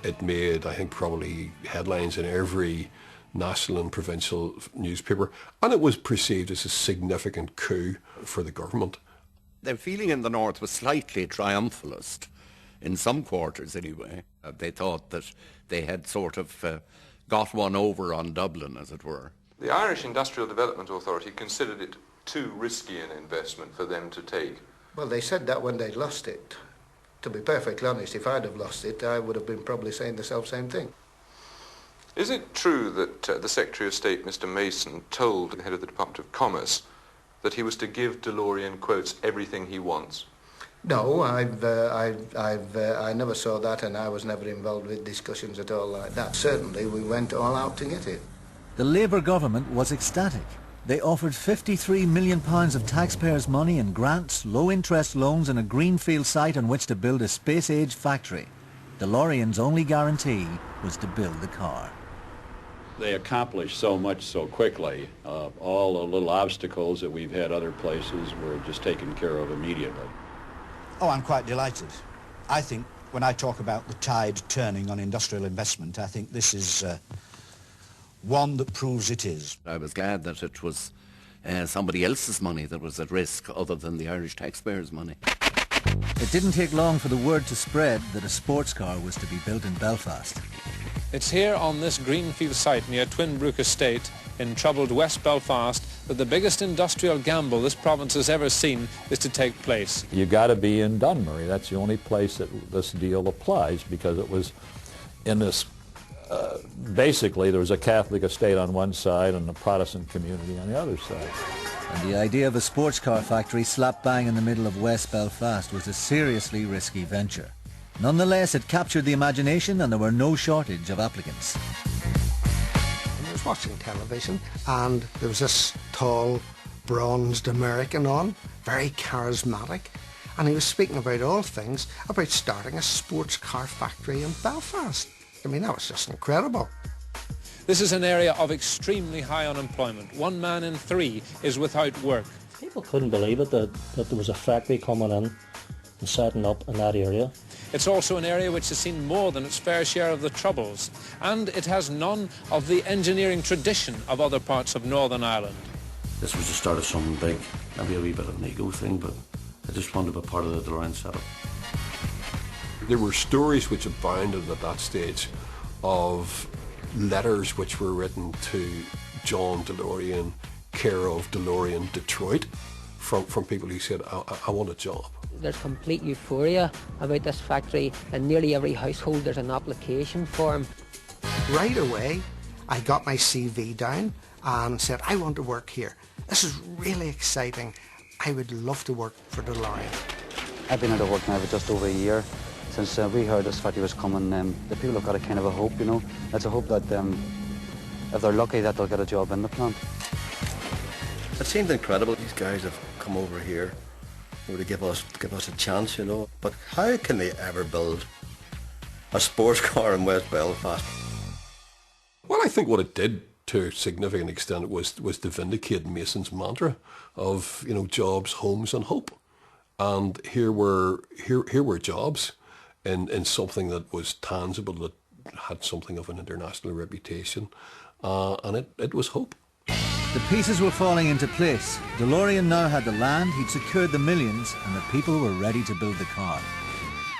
It made, I think, probably headlines in every national and provincial newspaper, and it was perceived as a significant coup for the government. The feeling in the north was slightly triumphalist, in some quarters anyway. They thought that they had sort of got one over on Dublin, as it were. The Irish Industrial Development Authority considered it too risky an investment for them to take. Well, they said that when they'd lost it. To be perfectly honest, if I'd have lost it, I would have been probably saying the self-same thing. Is it true that the Secretary of State, Mr. Mason, told the head of the Department of Commerce that he was to give DeLorean, quotes, everything he wants? No, I never saw that, and I was never involved with discussions at all like that. Certainly, we went all out to get it. The Labour government was ecstatic. They offered £53 million of taxpayers' money in grants, low-interest loans and a greenfield site on which to build a space-age factory. DeLorean's only guarantee was to build the car. They accomplished so much so quickly. All the little obstacles that we've had other places were just taken care of immediately. Oh, I'm quite delighted. I think when I talk about the tide turning on industrial investment, I think this is one that proves it is. I was glad that it was somebody else's money that was at risk other than the Irish taxpayers' money. It didn't take long for the word to spread that a sports car was to be built in Belfast. It's here on this greenfield site near Twinbrook Estate in troubled West Belfast that the biggest industrial gamble this province has ever seen is to take place. You got to be in Dunmurry. That's the only place that this deal applies, because it was in this, basically there was a Catholic estate on one side and a Protestant community on the other side. And the idea of a sports car factory slap bang in the middle of West Belfast was a seriously risky venture. Nonetheless, it captured the imagination and there were no shortage of applicants. I was watching television and there was this tall, bronzed American on, very charismatic, and he was speaking about all things about starting a sports car factory in Belfast. I mean, that was just incredible. This is an area of extremely high unemployment. 1 man in 3 is without work. People couldn't believe it that there was a factory coming in and setting up in that area. It's also an area which has seen more than its fair share of the troubles, and it has none of the engineering tradition of other parts of Northern Ireland. This was the start of something big, maybe a wee bit of an ego thing, but I just wanted to be part of the DeLorean setup. There were stories which abounded at that stage of letters which were written to John DeLorean, care of DeLorean Detroit, from people who said, I want a job. There's complete euphoria about this factory. In nearly every household there's an application form. Right away, I got my CV down and said, I want to work here. This is really exciting. I would love to work for DeLorean. I've been out of work now for just over a year. Since we heard this factory was coming, the people have got a kind of a hope, you know. It's a hope that if they're lucky that they'll get a job in the plant. It seemed incredible. These guys have come over here to give us a chance, you know. But how can they ever build a sports car in West Belfast? Well, I think what it did to a significant extent was to vindicate Mason's mantra of, you know, jobs, homes and hope. And here were jobs in something that was tangible, that had something of an international reputation, and it was hope. The pieces were falling into place. DeLorean now had the land, he'd secured the millions, and the people were ready to build the car.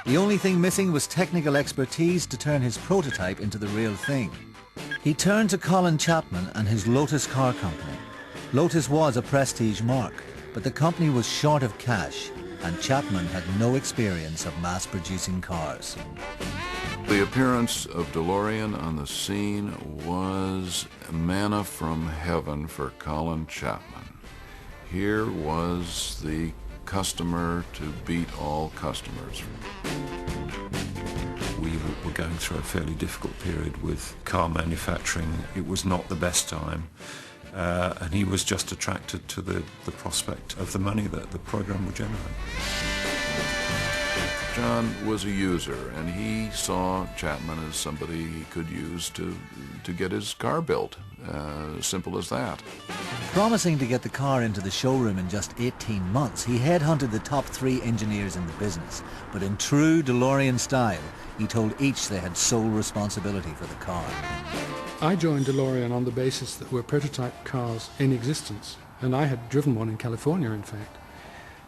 The only thing missing was technical expertise to turn his prototype into the real thing. He turned to Colin Chapman and his Lotus Car Company. Lotus was a prestige mark, but the company was short of cash, and Chapman had no experience of mass-producing cars. The appearance of DeLorean on the scene was manna from heaven for Colin Chapman. Here was the customer to beat all customers. We were going through a fairly difficult period with car manufacturing. It was not the best time. And he was just attracted to the prospect of the money that the program would generate. John was a user, and he saw Chapman as somebody he could use to get his car built. Simple as that. Promising to get the car into the showroom in just 18 months, he headhunted the top 3 engineers in the business. But in true DeLorean style, he told each they had sole responsibility for the car. I joined DeLorean on the basis that were prototype cars in existence, and I had driven one in California, in fact.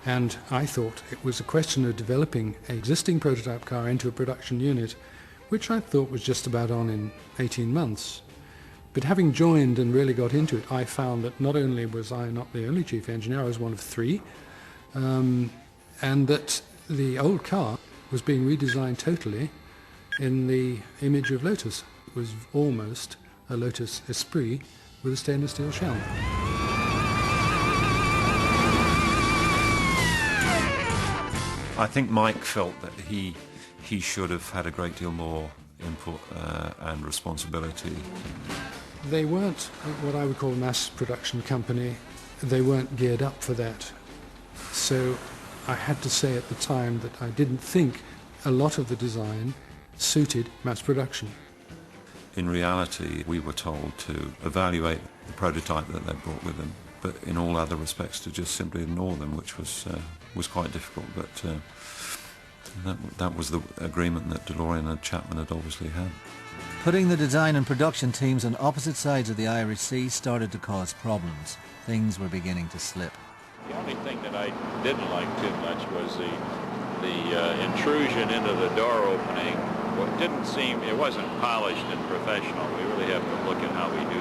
And I thought it was a question of developing an existing prototype car into a production unit, which I thought was just about on in 18 months. But having joined and really got into it, I found that not only was I not the only chief engineer, I was one of 3, and that the old car was being redesigned totally in the image of Lotus. It was almost a Lotus Esprit with a stainless steel shell. I think Mike felt that he should have had a great deal more input and responsibility. They weren't what I would call a mass production company. They weren't geared up for that. So I had to say at the time that I didn't think a lot of the design suited mass production. In reality, we were told to evaluate the prototype that they brought with them, but in all other respects to just simply ignore them, which was quite difficult. But that was the agreement that DeLorean and Chapman had obviously had. Putting the design and production teams on opposite sides of the Irish Sea started to cause problems. Things were beginning to slip. The only thing that I didn't like too much was the intrusion into the door opening. It wasn't polished and professional. We really have to look at how we do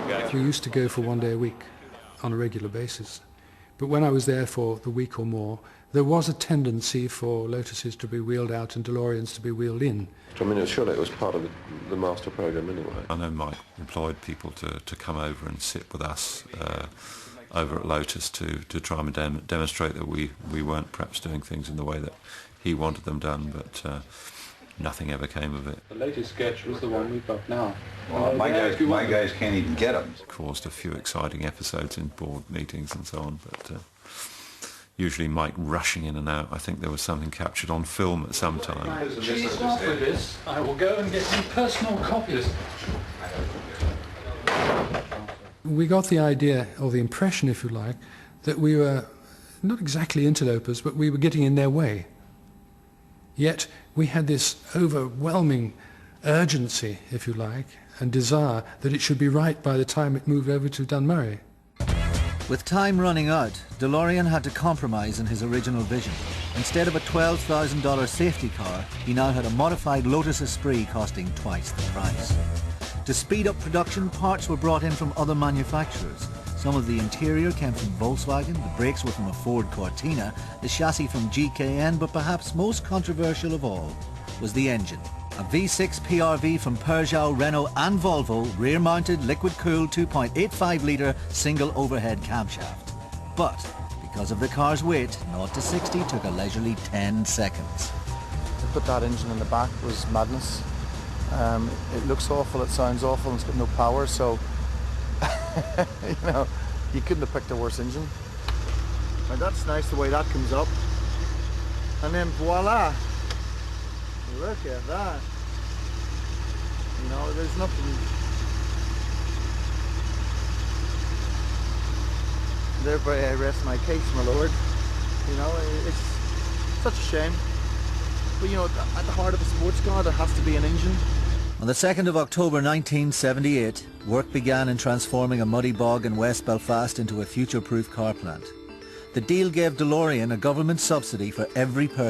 that. We used to go for 1 day a week on a regular basis. But when I was there for the week or more, there was a tendency for Lotuses to be wheeled out and DeLoreans to be wheeled in. I mean, surely it was part of the master program anyway. I know Mike employed people to come over and sit with us over at Lotus to try and demonstrate that we weren't perhaps doing things in the way that he wanted them done, but nothing ever came of it. The latest sketch was the one we've got now. Well, my guys can't even get them. Caused a few exciting episodes in board meetings and so on, but usually Mike rushing in and out. I think there was something captured on film at some time. Cheese off with this. I will go and get some personal copies. We got the idea, or the impression if you like, that we were not exactly interlopers, but we were getting in their way. Yet we had this overwhelming urgency, if you like, and desire that it should be right by the time it moved over to Dunmurry. With time running out, DeLorean had to compromise on his original vision. Instead of a $12,000 safety car, he now had a modified Lotus Esprit costing twice the price. To speed up production, parts were brought in from other manufacturers. Some of the interior came from Volkswagen, the brakes were from a Ford Cortina, the chassis from GKN, but perhaps most controversial of all was the engine. A V6 PRV from Peugeot, Renault and Volvo, rear-mounted, liquid-cooled 2.85 litre single overhead camshaft. But because of the car's weight, 0 to 60 took a leisurely 10 seconds. To put that engine in the back was madness. It looks awful, it sounds awful, and it's got no power, so you couldn't have picked a worse engine. Now that's nice the way that comes up. And then voila! Look at that. There's nothing. Thereby I rest my case, my lord. It's such a shame. But at the heart of a sports car there has to be an engine. On the 2nd of October 1978, work began in transforming a muddy bog in West Belfast into a future-proof car plant. The deal gave DeLorean a government subsidy for every person